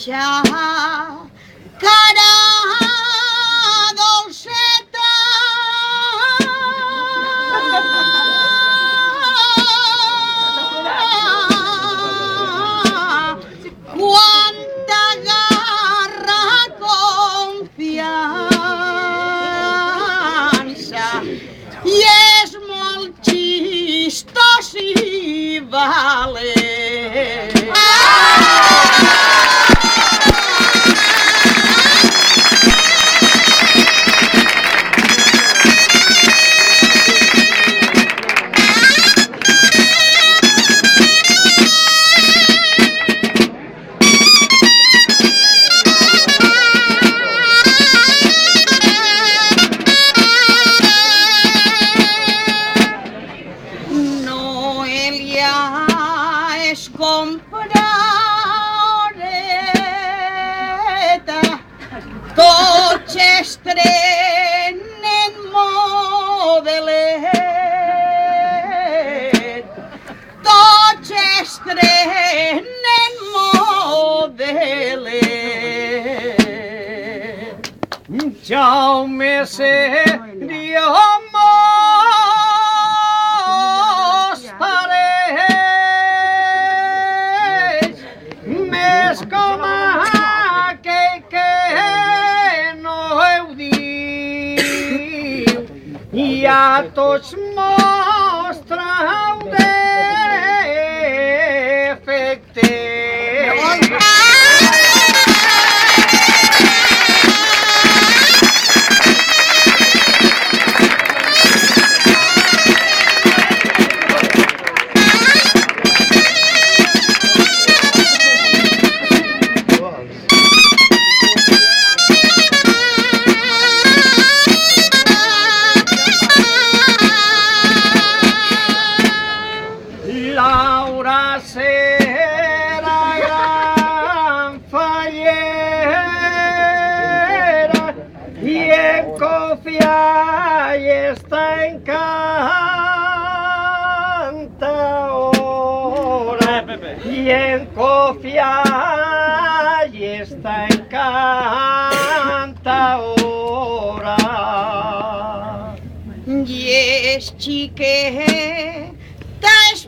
deixar cara dolceta. Quanta garra, confiança, i és molt xistós i valent. Noelia és comprareta, tots estrenen modelet, tots estrenen modelet. Jaume seria mos pareix més com aquell que no heu diu, i a tots mostra un defecte. Laura serà gran fallera i en confiar i està encantadora, i en confiar i està encantadora. I és xiqueta, és